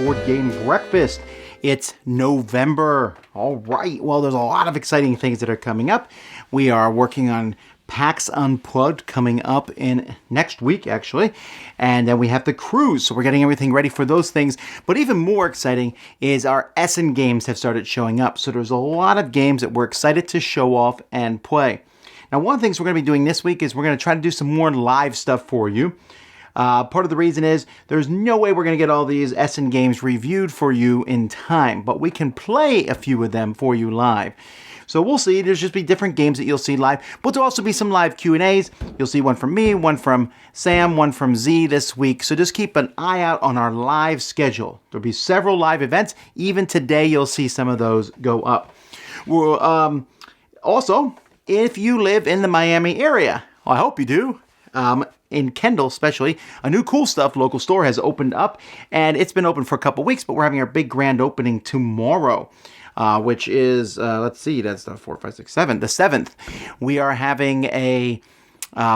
Board Game Breakfast. It's November. All right. Well, there's a lot of exciting things that are coming up. We are working on PAX Unplugged coming up in next week, actually. And then we have the cruise. So we're getting everything ready for those things. But even more exciting is our Essen games have started showing up. So there's a lot of games that we're excited to show off and play. Now, one of the things we're going to be doing this week is we're going to try to do some more live stuff for you. Part of the reason is there's no way we're going to get all these Essen games reviewed for you in time, but we can play a few of them for you live. So we'll see. There's just be different games that you'll see live, but there'll also be some live Q&As. You'll see one from me, one from Sam, one from Z this week. So just keep an eye out on our live schedule. There'll be several live events. Even today, you'll see some of those go up. Well, also, if you live in the Miami area, well, I hope you do. In Kendall especially, a new Cool Stuff local store has opened up, and it's been open for a couple weeks, but we're having our big grand opening tomorrow, which is, let's see, that's the 4, 5, 6, 7, the 7th. We are having a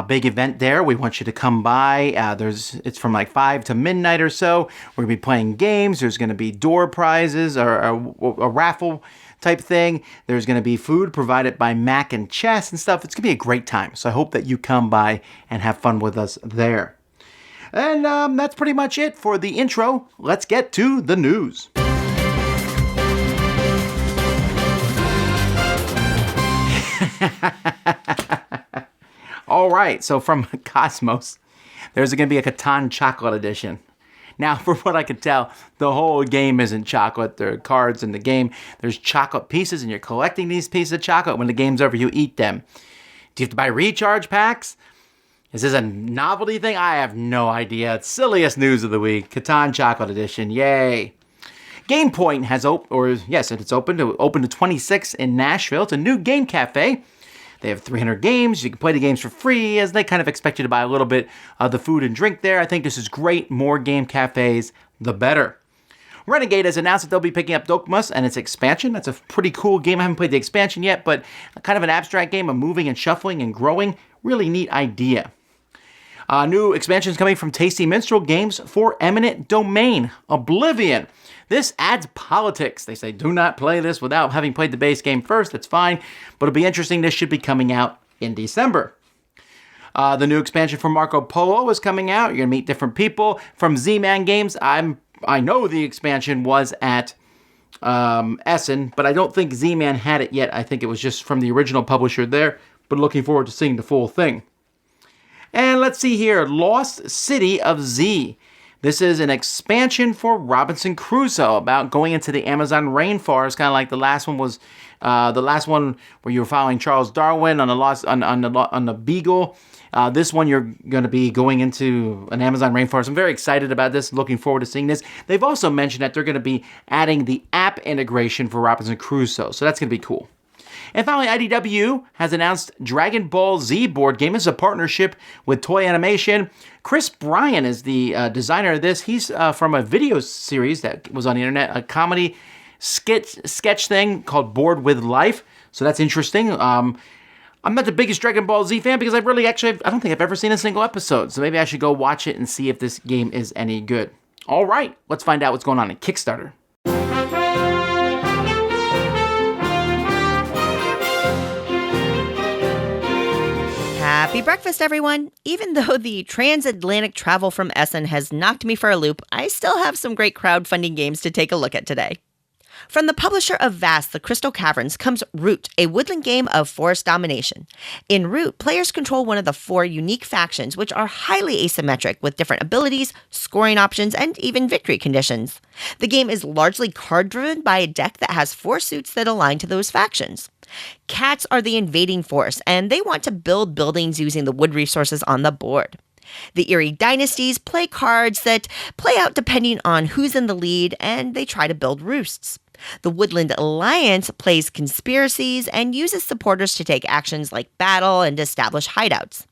big event there. We want you to come by. It's from like 5 to midnight or so. We're going to be playing games. There's going to be door prizes or a raffle type thing. There's going to be food provided by Mac and Chess and stuff. It's going to be a great time. So I hope that you come by and have fun with us there. And that's pretty much it for the intro. Let's get to the news. All right. So from Cosmos, there's going to be a Catan Chocolate Edition. Now, from what I can tell, the whole game isn't chocolate. There are cards in the game. There's chocolate pieces, and you're collecting these pieces of chocolate. When the game's over, you eat them. Do you have to buy recharge packs? Is this a novelty thing? I have no idea. It's silliest news of the week. Catan Chocolate Edition. Yay. Game Point has it's open to 26 in Nashville. It's a new game cafe. They have 300 games. You can play the games for free, as they kind of expect you to buy a little bit of the food and drink there. I think this is great. More game cafes, the better. Renegade has announced that they'll be picking up Dokmas and its expansion. That's a pretty cool game. I haven't played the expansion yet, but kind of an abstract game of moving and shuffling and growing. Really neat idea. New expansions coming from Tasty Minstrel Games for Eminent Domain, Oblivion. This adds politics. They say do not play this without having played the base game first. That's fine, but it'll be interesting. This should be coming out in December. The new expansion for Marco Polo is coming out. You're going to meet different people. From Z-Man Games, I know the expansion was at Essen, but I don't think Z-Man had it yet. I think it was just from the original publisher there, but looking forward to seeing the full thing. And let's see here, Lost City of Z. This is an expansion for Robinson Crusoe about going into the Amazon rainforest, kind of like the last one was, the last one where you were following Charles Darwin on the Beagle. This one you're going to be going into an Amazon rainforest. I'm very excited about this. Looking forward to seeing this. They've also mentioned that they're going to be adding the app integration for Robinson Crusoe, so that's going to be cool. And finally, IDW has announced Dragon Ball Z board game. This is a partnership with Toy Animation. Chris Bryan is the designer of this. He's from a video series that was on the internet, a comedy sketch thing called Bored with Life. So that's interesting. I'm not the biggest Dragon Ball Z fan because I don't think I've ever seen a single episode. So maybe I should go watch it and see if this game is any good. All right, let's find out what's going on in Kickstarter. Happy breakfast, everyone! Even though the transatlantic travel from Essen has knocked me for a loop, I still have some great crowdfunding games to take a look at today. From the publisher of Vast, The Crystal Caverns, comes Root, a woodland game of forest domination. In Root, players control one of the 4 unique factions, which are highly asymmetric, with different abilities, scoring options, and even victory conditions. The game is largely card-driven by a deck that has 4 suits that align to those factions. Cats are the invading force, and they want to build buildings using the wood resources on the board. The Eerie Dynasties play cards that play out depending on who's in the lead, and they try to build roosts. The Woodland Alliance plays conspiracies and uses supporters to take actions like battle and establish hideouts.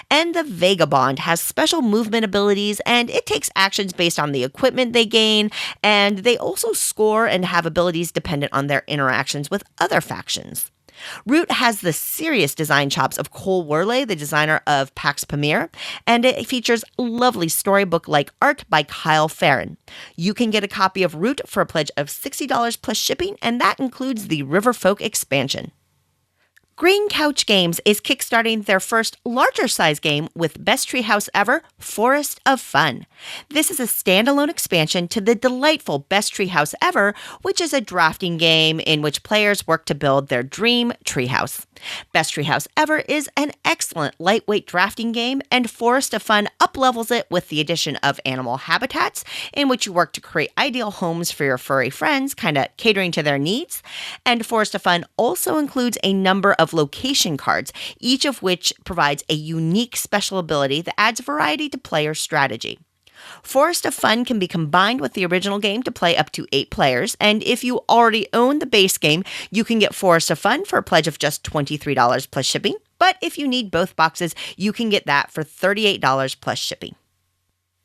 And the Vagabond has special movement abilities, and it takes actions based on the equipment they gain, and they also score and have abilities dependent on their interactions with other factions. Root has the serious design chops of Cole Worley, the designer of Pax Pamir, and it features lovely storybook-like art by Kyle Farron. You can get a copy of Root for a pledge of $60 plus shipping, and that includes the Riverfolk expansion. Green Couch Games is kickstarting their first larger size game with Best Treehouse Ever, Forest of Fun. This is a standalone expansion to the delightful Best Treehouse Ever, which is a drafting game in which players work to build their dream treehouse. Best Treehouse Ever is an excellent lightweight drafting game, and Forest of Fun uplevels it with the addition of animal habitats, in which you work to create ideal homes for your furry friends, kind of catering to their needs. And Forest of Fun also includes a number of location cards, each of which provides a unique special ability that adds variety to player strategy. Forest of Fun can be combined with the original game to play up to 8 players, and if you already own the base game, you can get Forest of Fun for a pledge of just $23 plus shipping. But if you need both boxes, you can get that for $38 plus shipping.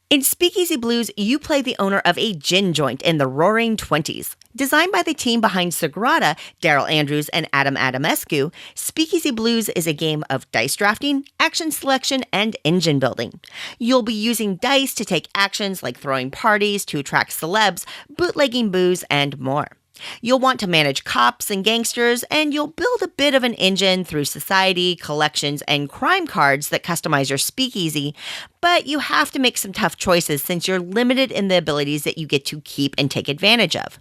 In Speakeasy Blues, you play the owner of a gin joint in the Roaring Twenties. Designed by the team behind Sagrada, Daryl Andrews and Adam Adamescu, Speakeasy Blues is a game of dice drafting, action selection, and engine building. You'll be using dice to take actions like throwing parties, to attract celebs, bootlegging booze, and more. You'll want to manage cops and gangsters, and you'll build a bit of an engine through society, collections, and crime cards that customize your speakeasy, but you have to make some tough choices since you're limited in the abilities that you get to keep and take advantage of.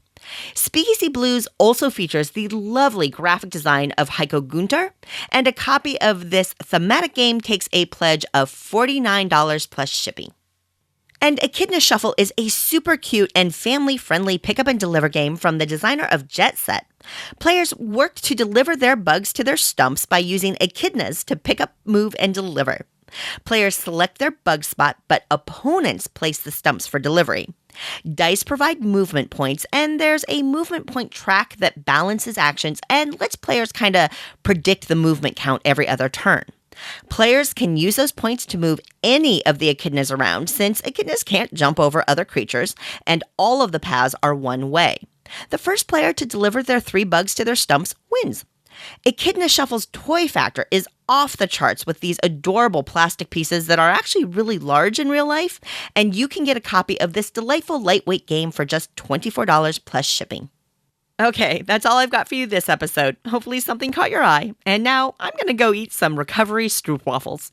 Speakeasy Blues also features the lovely graphic design of Heiko Gunter, and a copy of this thematic game takes a pledge of $49 plus shipping. And Echidna Shuffle is a super cute and family-friendly pick-up and deliver game from the designer of Jet Set. Players work to deliver their bugs to their stumps by using echidnas to pick up, move, and deliver. Players select their bug spot, but opponents place the stumps for delivery. Dice provide movement points, and there's a movement point track that balances actions and lets players kind of predict the movement count every other turn. Players can use those points to move any of the echidnas around, since echidnas can't jump over other creatures, and all of the paths are one way. The first player to deliver their 3 bugs to their stumps wins. Echidna Shuffle's toy factor is off the charts with these adorable plastic pieces that are actually really large in real life, and you can get a copy of this delightful lightweight game for just $24 plus shipping. Okay, that's all I've got for you this episode. Hopefully something caught your eye. And now I'm going to go eat some recovery stroopwafels.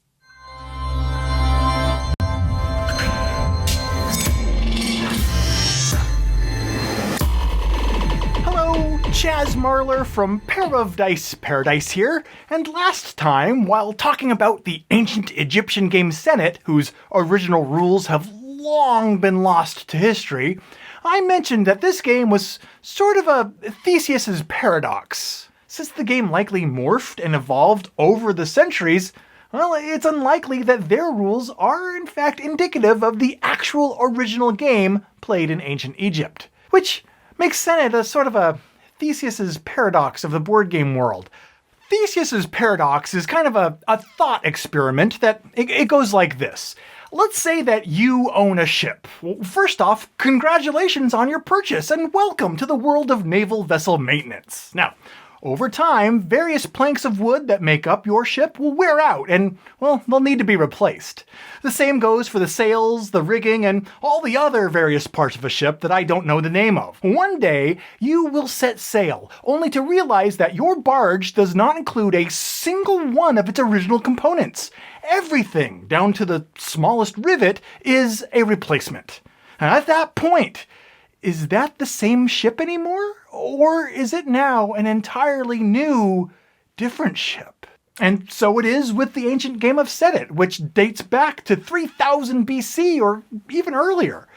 Hello, Chaz Marler from Pair of Dice Paradise here. And last time, while talking about the ancient Egyptian game Senet, whose original rules have long been lost to history, I mentioned that this game was sort of a Theseus's paradox. Since the game likely morphed and evolved over the centuries, well, it's unlikely that their rules are in fact indicative of the actual original game played in ancient Egypt. Which makes Senet a sort of a Theseus's paradox of the board game world. Theseus's paradox is kind of a thought experiment that it goes like this. Let's say that you own a ship. Well, first off, congratulations on your purchase and welcome to the world of naval vessel maintenance. Now, over time, various planks of wood that make up your ship will wear out and, well, they'll need to be replaced. The same goes for the sails, the rigging, and all the other various parts of a ship that I don't know the name of. One day, you will set sail, only to realize that your barge does not include a single one of its original components. Everything, down to the smallest rivet, is a replacement. And at that point, is that the same ship anymore? Or is it now an entirely new, different ship? And so it is with the ancient game of Senet, which dates back to 3000 BC or even earlier.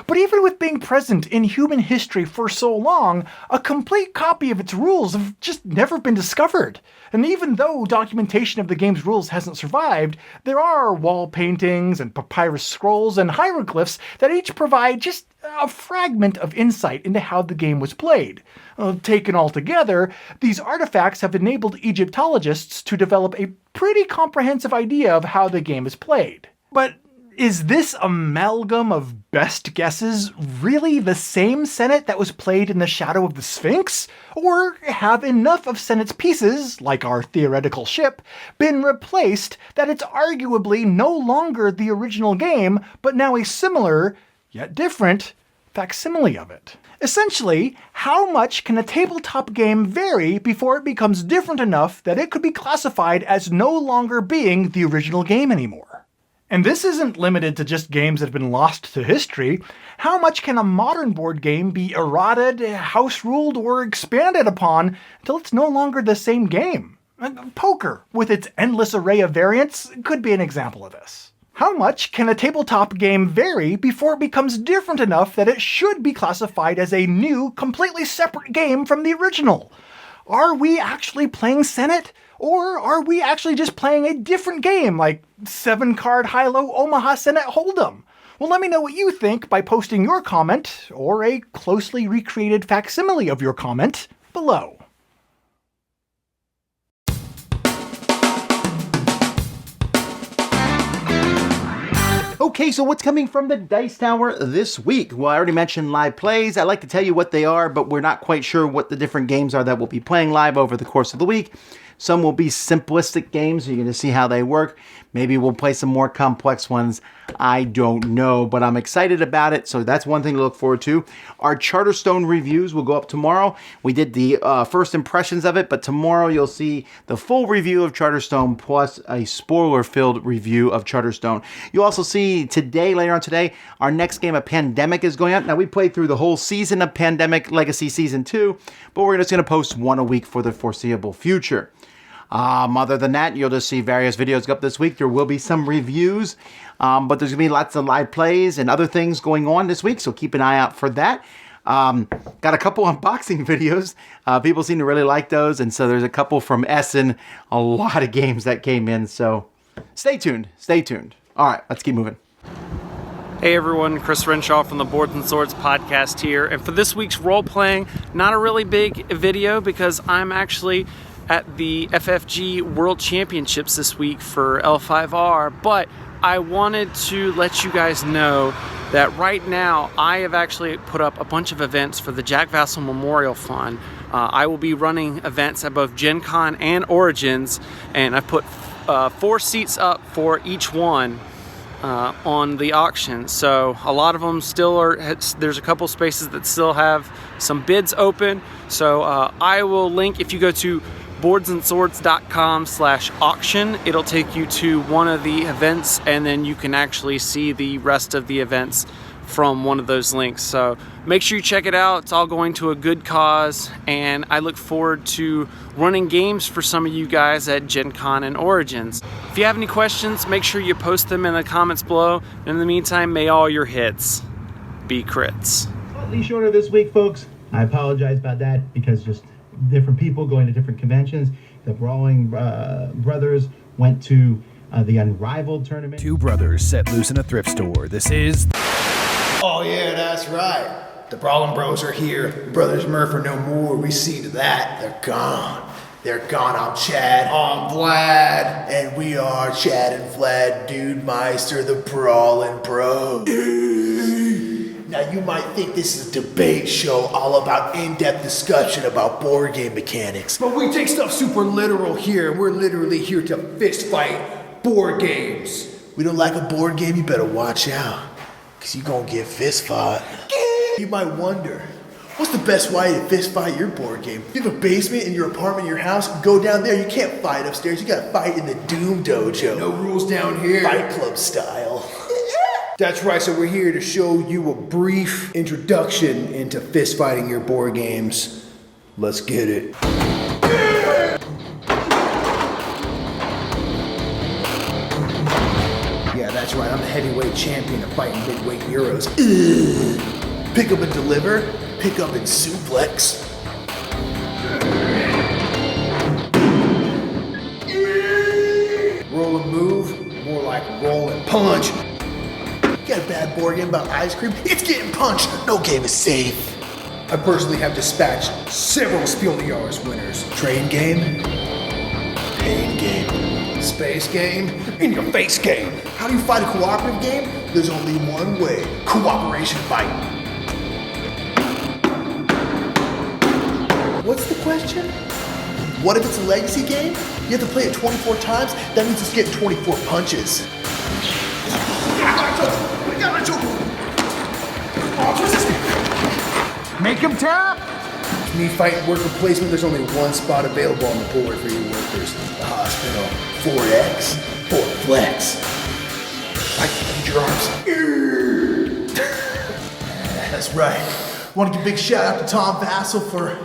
But even with being present in human history for so long, a complete copy of its rules have just never been discovered. And even though documentation of the game's rules hasn't survived, there are wall paintings and papyrus scrolls and hieroglyphs that each provide just a fragment of insight into how the game was played. Taken all together, these artifacts have enabled Egyptologists to develop a pretty comprehensive idea of how the game is played. But Is this amalgam of best guesses really the same Senate that was played in the shadow of the Sphinx? Or have enough of Senate's pieces, like our theoretical ship, been replaced that it's arguably no longer the original game, but now a similar, yet different, facsimile of it? Essentially, how much can a tabletop game vary before it becomes different enough that it could be classified as no longer being the original game anymore? And this isn't limited to just games that have been lost to history. How much can a modern board game be eroded, house-ruled, or expanded upon until it's no longer the same game? Poker, with its endless array of variants, could be an example of this. How much can a tabletop game vary before it becomes different enough that it should be classified as a new, completely separate game from the original? Are we actually playing Senate? Or are we actually just playing a different game, like 7-card high-low Omaha Senate Hold'em? Well, let me know what you think by posting your comment, or a closely recreated facsimile of your comment, below. Okay, so what's coming from the Dice Tower this week? Well, I already mentioned live plays. I like to tell you what they are, but we're not quite sure what the different games are that we'll be playing live over the course of the week. Some will be simplistic games. You're going to see how they work. Maybe we'll play some more complex ones. I don't know, but I'm excited about it. So that's one thing to look forward to. Our Charterstone reviews will go up tomorrow. We did the first impressions of it, but tomorrow you'll see the full review of Charterstone plus a spoiler-filled review of Charterstone. You'll also see today, later on today, our next game of Pandemic is going out. Now, we played through the whole season of Pandemic Legacy Season 2, but we're just going to post one a week for the foreseeable future. Other than that, you'll just see various videos go up this week. There will be some reviews, but there's going to be lots of live plays and other things going on this week, so keep an eye out for that. Got a couple unboxing videos. People seem to really like those, and so there's a couple from Essen, a lot of games that came in, so stay tuned, stay tuned. All right, let's keep moving. Hey everyone, Chris Renshaw from the Boards and Swords podcast here, and for this week's role-playing, not a really big video because I'm actually at the FFG World Championships this week for L5R, but I wanted to let you guys know that right now I have actually put up a bunch of events for the Jack Vasel Memorial Fund. I will be running events at both Gen Con and Origins, and I put 4 seats up for each one on the auction. So a lot of them still are, there's a couple spaces that still have some bids open. So I will link, if you go to boardsandswords.com/auction, it'll take you to one of the events, and then you can actually see the rest of the events from one of those links. So make sure you check it out. It's all going to a good cause, and I look forward to running games for some of you guys at Gen Con and Origins. If you have any questions, make sure you post them in the comments below. In the meantime, may all your hits be crits. Slightly shorter this week, folks. I apologize about that because just different people going to different conventions. The Brawling Brothers went to the Unrivaled tournament. 2 brothers set loose in a thrift store. This is... Oh yeah, that's right. The Brawling Bros are here. Brothers Murph are no more. We see to that. They're gone. They're gone. I'm Chad. I'm Vlad. And we are Chad and Vlad, Dude Meister, the Brawling Bros. Now you might think this is a debate show all about in-depth discussion about board game mechanics. But we take stuff super literal here. We're literally here to fist fight board games. We don't like a board game, you better watch out. Cause you gonna get fist fought. You might wonder, what's the best way to fist fight your board game? You have a basement in your apartment, your house, go down there. You can't fight upstairs, you gotta fight in the Doom Dojo. No rules down here. Fight Club style. That's right, so we're here to show you a brief introduction into fist fighting your board games. Let's get it. Yeah, that's right, I'm the heavyweight champion of fighting midweight Euros. Pick up and deliver, pick up and suplex. Roll and move, more like roll and punch. Got a bad board game about ice cream? It's getting punched. No game is safe. I personally have dispatched several Spiel des Jahres winners. Train game? arcade game, space game, in your face game. How do you fight a cooperative game? There's only one way. Cooperation fight. What's the question? What if it's a legacy game? You have to play it 24 times? That means it's getting 24 punches. Make him tap! Me fighting worker placement, there's only one spot available on the board for you workers. The hospital. 4X. 4Flex. I need your arms. That's right. Want to give a big shout out to Tom Vasel for,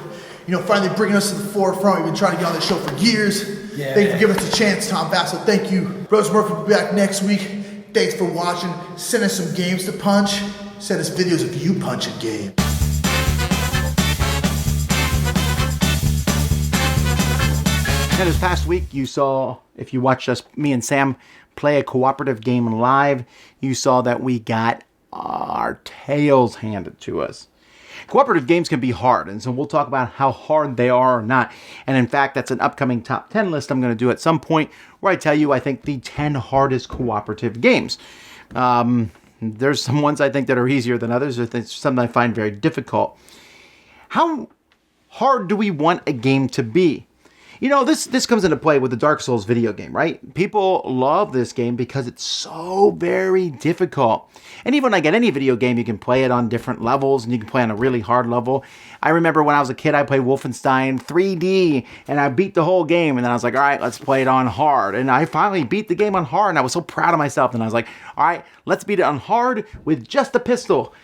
finally bringing us to the forefront. We've been trying to get on this show for years. Yeah. Thank you for giving us a chance, Tom Vasel. Thank you. Rose Murphy will be back next week. Thanks for watching. Send us some games to punch. Send us videos of you punching games. And this past week, you saw, if you watched me and Sam play a cooperative game live, you saw that we got our tails handed to us. Cooperative games can be hard, and so we'll talk about how hard they are or not. And in fact, that's an upcoming top 10 list I'm going to do at some point where I tell you I think the 10 hardest cooperative games. There's some ones I think that are easier than others. There's some I find very difficult. How hard do we want a game to be? This comes into play with the Dark Souls video game, right? People love this game because it's so very difficult. And even when I get any video game, you can play it on different levels, and you can play on a really hard level. I remember when I was a kid, I played Wolfenstein 3D, and I beat the whole game, and then I was like, all right, let's play it on hard. And I finally beat the game on hard, and I was so proud of myself, and I was like, all right, let's beat it on hard with just a pistol.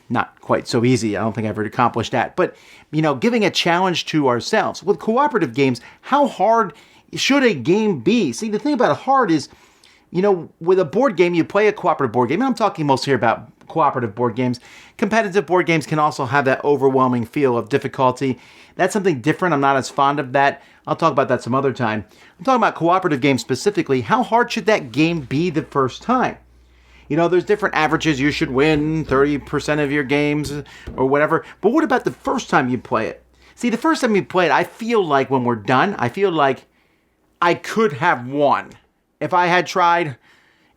Not quite so easy. I don't think I've ever accomplished that. But, giving a challenge to ourselves. With cooperative games, how hard should a game be? See, the thing about hard is, with a board game, you play a cooperative board game. And I'm talking mostly here about cooperative board games. Competitive board games can also have that overwhelming feel of difficulty. That's something different. I'm not as fond of that. I'll talk about that some other time. I'm talking about cooperative games specifically. How hard should that game be the first time? There's different averages. You should win 30% of your games or whatever. But what about the first time you play it? See, the first time you play it, I feel like when we're done, I feel like I could have won. If I had tried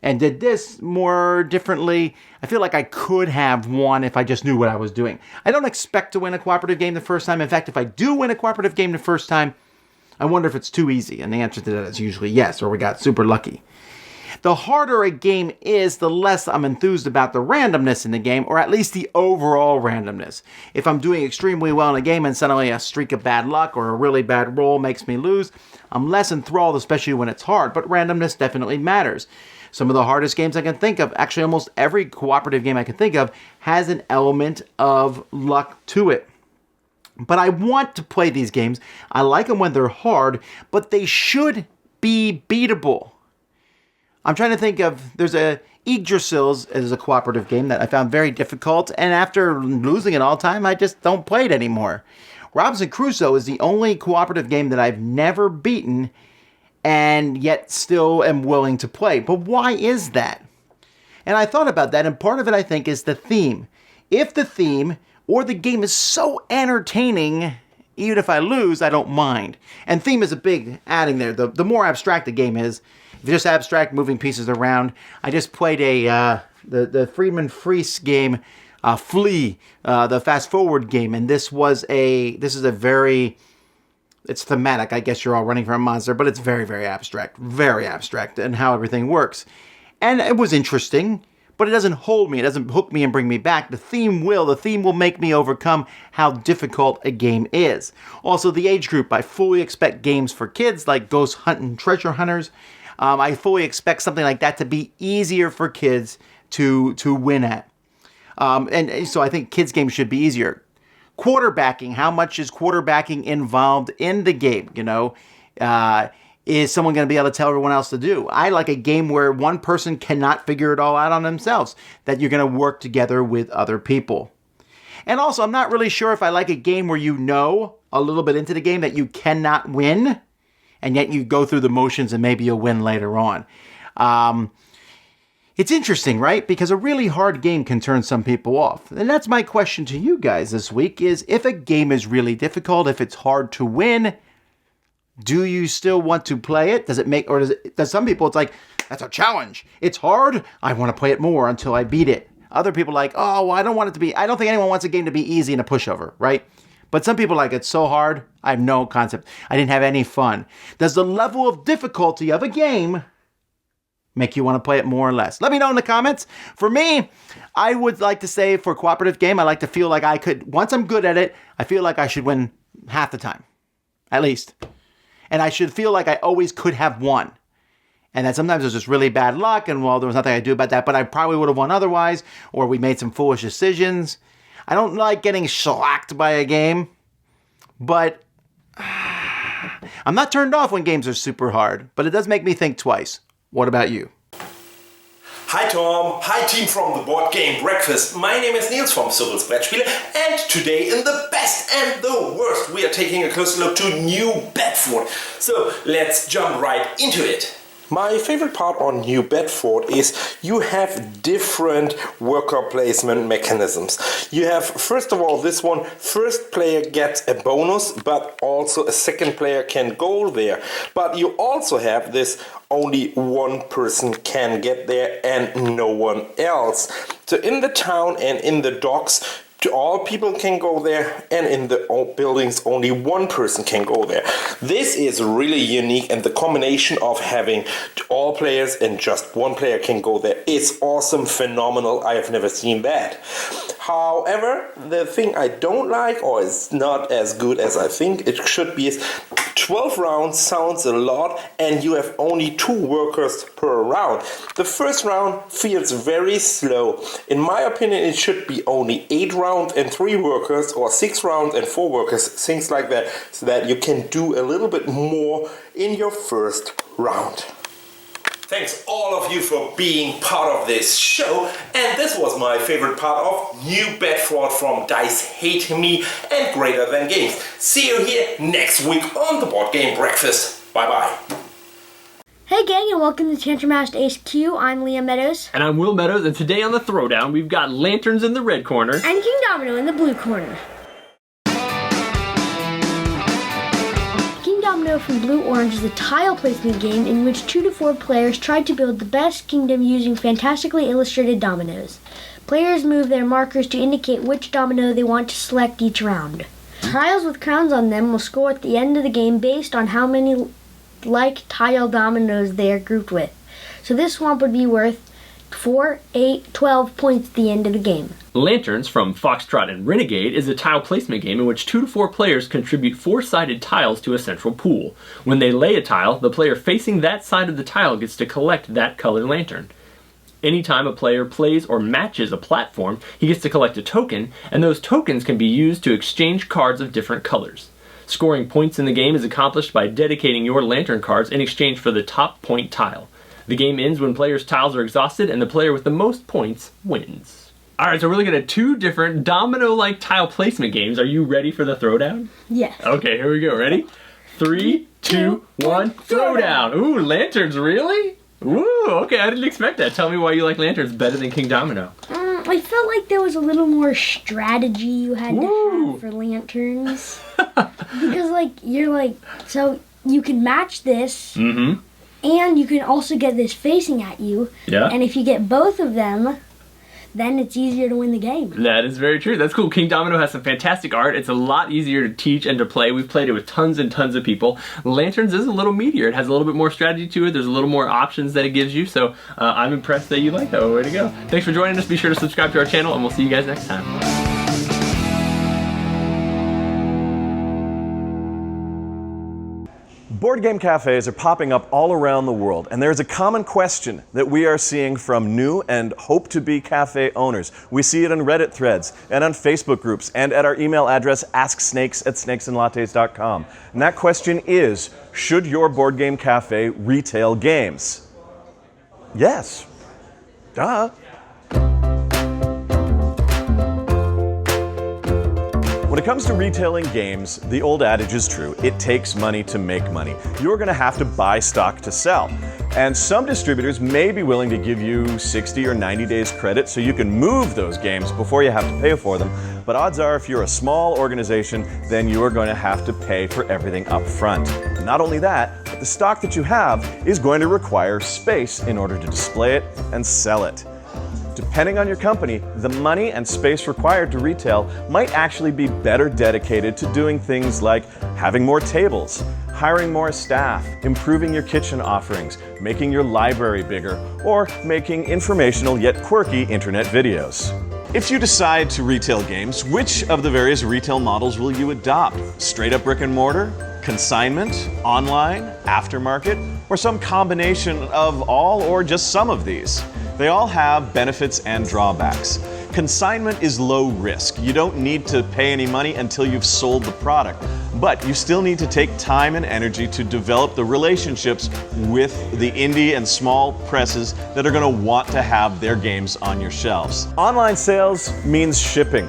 and did this more differently, I feel like I could have won if I just knew what I was doing. I don't expect to win a cooperative game the first time. In fact, if I do win a cooperative game the first time, I wonder if it's too easy. And the answer to that is usually yes, or we got super lucky. The harder a game is, the less I'm enthused about the randomness in the game, or at least the overall randomness. If I'm doing extremely well in a game and suddenly a streak of bad luck or a really bad roll makes me lose, I'm less enthralled, especially when it's hard, but randomness definitely matters. Some of the hardest games I can think of, actually almost every cooperative game I can think of, has an element of luck to it. But I want to play these games. I like them when they're hard, but they should be beatable. I'm trying to think of, there's a Yggdrasil's is a cooperative game that I found very difficult, and after losing it all time, I just don't play it anymore. Robinson Crusoe is the only cooperative game that I've never beaten, and yet still am willing to play. But why is that? And I thought about that, and part of it, I think, is the theme. If the theme or the game is so entertaining, even if I lose, I don't mind. And theme is a big adding there. The more abstract the game is, if you just abstract moving pieces around. I just played the Friedman Freese game, Flee, the fast forward game, and this is a very, it's thematic. I guess you're all running from a monster, but it's very, very abstract in how everything works. And it was interesting, but it doesn't hold me. It doesn't hook me and bring me back. The theme will make me overcome how difficult a game is. Also, the age group. I fully expect games for kids like Ghost Hunting Treasure Hunters. I fully expect something like that to be easier for kids to win at. And so I think kids' games should be easier. Quarterbacking. How much is quarterbacking involved in the game? Is someone going to be able to tell everyone else to do? I like a game where one person cannot figure it all out on themselves, that you're going to work together with other people. And also, I'm not really sure if I like a game where you know a little bit into the game that you cannot win, and yet you go through the motions and maybe you'll win later on. It's interesting, right? Because a really hard game can turn some people off. And that's my question to you guys this week is, if a game is really difficult, if it's hard to win, do you still want to play it? Does it make, or does some people, it's like, that's a challenge. It's hard. I want to play it more until I beat it. Other people like, oh, well, I don't want it to be, I don't think anyone wants a game to be easy and a pushover, right? But some people like, it's so hard. I have no concept. I didn't have any fun. Does the level of difficulty of a game make you want to play it more or less? Let me know in the comments. For me, I would like to say for a cooperative game, I like to feel like I could, once I'm good at it, I feel like I should win half the time, at least. And I should feel like I always could have won. And that sometimes there's just really bad luck, and well, there was nothing I could do about that, but I probably would have won otherwise, or we made some foolish decisions. I don't like getting shellacked by a game, but I'm not turned off when games are super hard, but it does make me think twice. What about you? Hi Tom, hi team from the Board Game Breakfast. My name is Niels from Cyrils Brettspiele, and today in the best and the worst we are taking a closer look to New Bedford. So let's jump right into it. My favorite part on New Bedford is you have different worker placement mechanisms. You have, first of all, this one, first player gets a bonus, but also a second player can go there. But you also have this, only one person can get there and no one else. So in the town and in the docks, all people can go there, and in the buildings only one person can go there. This is really unique, and the combination of having all players and just one player can go there is awesome, phenomenal. I have never seen that. However, the thing I don't like, or is not as good as I think it should be, is 12 rounds sounds a lot, and you have only 2 workers per round. The first round feels very slow. In my opinion, it should be only 8 rounds and 3 workers, or 6 rounds and 4 workers, things like that, so that you can do a little bit more in your first round. Thanks all of you for being part of this show, and this was my favorite part of New Bedford from Dice Hate Me and Greater Than Games. See you here next week on the Board Game Breakfast. Bye bye. Hey gang, and welcome to Tantrum HQ. I'm Leah Meadows. And I'm Will Meadows, and today on the Throwdown, we've got Lanterns in the red corner. And King Domino in the blue corner. King Domino from Blue Orange is a tile placement game in which 2 to 4 players try to build the best kingdom using fantastically illustrated dominoes. Players move their markers to indicate which domino they want to select each round. Tiles with crowns on them will score at the end of the game based on how many like tile dominoes they are grouped with. So this swamp would be worth 4, 8, 12 points at the end of the game. Lanterns from Foxtrot and Renegade is a tile placement game in which 2 to 4 players contribute 4-sided tiles to a central pool. When they lay a tile, the player facing that side of the tile gets to collect that colored lantern. Anytime a player plays or matches a platform, he gets to collect a token, and those tokens can be used to exchange cards of different colors. Scoring points in the game is accomplished by dedicating your lantern cards in exchange for the top point tile. The game ends when players' tiles are exhausted, and the player with the most points wins. Alright, so we're looking at 2 different domino-like tile placement games. Are you ready for the Throwdown? Yes. Okay, here we go. Ready? 3, 2, 1, Throwdown! Ooh, lanterns, really? Ooh, okay, I didn't expect that. Tell me why you like lanterns better than King Domino. I felt like there was a little more strategy you had to have for lanterns. Because, so you can match this, and you can also get this facing at you. Yeah. And if you get both of them, then it's easier to win the game. That is very true. That's cool. King Domino has some fantastic art. It's a lot easier to teach and to play. We've played it with tons and tons of people. Lanterns is a little meatier. It has a little bit more strategy to it. There's a little more options that it gives you. So I'm impressed that you like that. Way to go. Thanks for joining us. Be sure to subscribe to our channel, and we'll see you guys next time. Board game cafes are popping up all around the world, and there's a common question that we are seeing from new and hope-to-be cafe owners. We see it on Reddit threads and on Facebook groups and at our email address asksnakes@snakesandlattes.com. And that question is, should your board game cafe retail games? Yes. Duh. When it comes to retailing games, the old adage is true. It takes money to make money. You're going to have to buy stock to sell. And some distributors may be willing to give you 60 or 90 days credit so you can move those games before you have to pay for them. But odds are if you're a small organization, then you are going to have to pay for everything up front. not only that, but the stock that you have is going to require space in order to display it and sell it. Depending on your company, the money and space required to retail might actually be better dedicated to doing things like having more tables, hiring more staff, improving your kitchen offerings, making your library bigger, or making informational yet quirky internet videos. If you decide to retail games, which of the various retail models will you adopt? Straight up brick and mortar? Consignment? Online? Aftermarket? Or some combination of all or just some of these? They all have benefits and drawbacks. Consignment is low risk. You don't need to pay any money until you've sold the product. But you still need to take time and energy to develop the relationships with the indie and small presses that are going to want to have their games on your shelves. Online sales means shipping.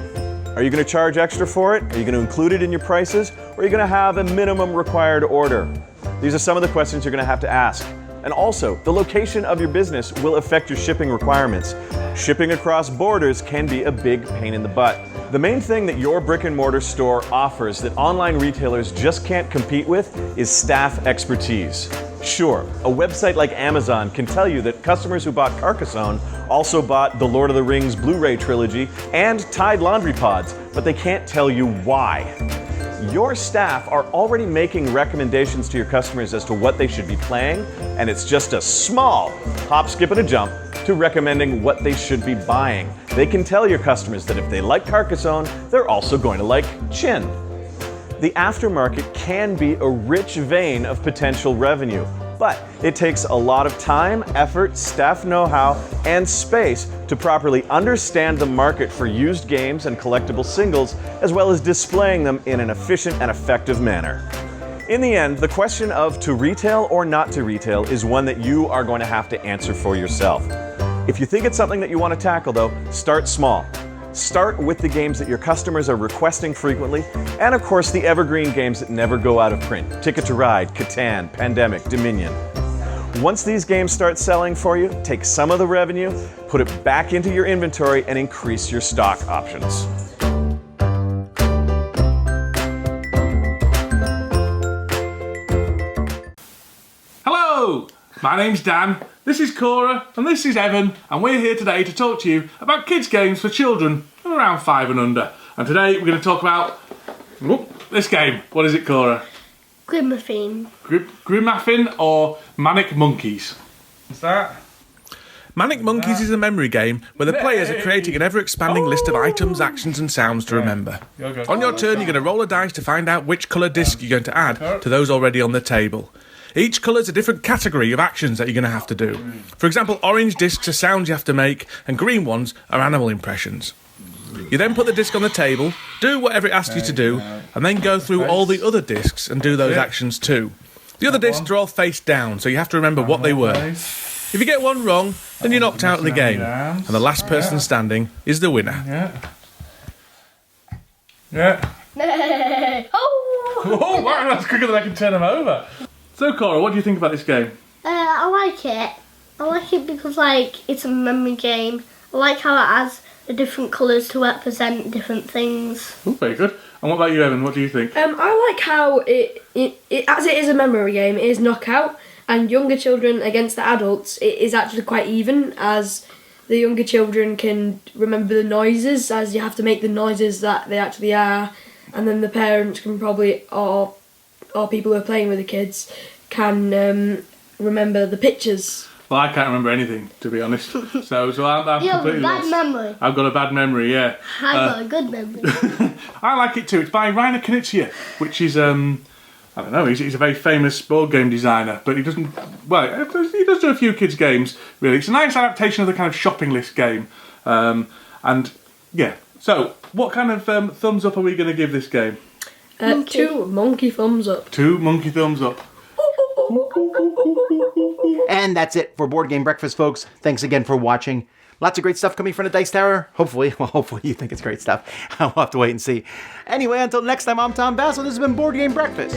Are you going to charge extra for it? Are you going to include it in your prices? Or are you going to have a minimum required order? These are some of the questions you're going to have to ask. And also, the location of your business will affect your shipping requirements. Shipping across borders can be a big pain in the butt. The main thing that your brick and mortar store offers that online retailers just can't compete with is staff expertise. Sure, a website like Amazon can tell you that customers who bought Carcassonne also bought the Lord of the Rings Blu-ray trilogy and Tide laundry pods, but they can't tell you why. Your staff are already making recommendations to your customers as to what they should be playing, and it's just a small hop, skip, and a jump to recommending what they should be buying. They can tell your customers that if they like Carcassonne, they're also going to like Chin. The aftermarket can be a rich vein of potential revenue, but it takes a lot of time, effort, staff know-how, and space to properly understand the market for used games and collectible singles, as well as displaying them in an efficient and effective manner. In the end, the question of to retail or not to retail is one that you are going to have to answer for yourself. If you think it's something that you want to tackle, though, start small. Start with the games that your customers are requesting frequently, and of course the evergreen games that never go out of print. Ticket to Ride, Catan, Pandemic, Dominion. Once these games start selling for you, take some of the revenue, put it back into your inventory, and increase your stock options. Hello, my name's Dan, this is Cora, and this is Evan, and we're here today to talk to you about kids' games for children from around 5 and under. And today we're going to talk about this game. What is it, Cora? Grimaphine. Grimaphine or Manic Monkeys? What's that? Manic Monkeys is a memory game where the players are creating an ever-expanding list of items, actions and sounds to remember. On your turn, you're going to roll a dice to find out which colour disc you're going to add to those already on the table. Each colour is a different category of actions that you're going to have to do. For example, orange discs are sounds you have to make, and green ones are animal impressions. You then put the disc on the table, do whatever it asks you to do, and then go through all the other discs and do those actions too. The other discs are all face down, so you have to remember what they were. If you get one wrong, then you're knocked out of the game, and the last person standing is the winner. Oh, wow, that's quicker than I can turn them over. So, Cora, what do you think about this game? I like it. I like it because, like, it's a memory game. I like how it has the different colours to represent different things. Oh, very good. And what about you, Evan? What do you think? I like how it as it is a memory game, it is knockout, and younger children against the adults, it is actually quite even, as the younger children can remember the noises, as you have to make the noises that they actually are, and then the parents can probably, or people who are playing with the kids, can remember the pictures. Well, I can't remember anything, to be honest. So I'm you have a completely bad lost. memory. I've got a bad memory, yeah. I've got a good memory. I like it too. It's by Rainer Knizia, which is, I don't know, he's a very famous board game designer, but he does do a few kids' games, really. It's a nice adaptation of the kind of shopping list game. And, yeah. So, what kind of thumbs up are we going to give this game? 2 monkey thumbs up. 2 monkey thumbs up. And that's it for Board Game Breakfast, folks. Thanks again for watching. Lots of great stuff coming from the Dice Tower. Hopefully you think it's great stuff. We'll have to wait and see. Anyway, until next time, I'm Tom Vasel. This has been Board Game Breakfast.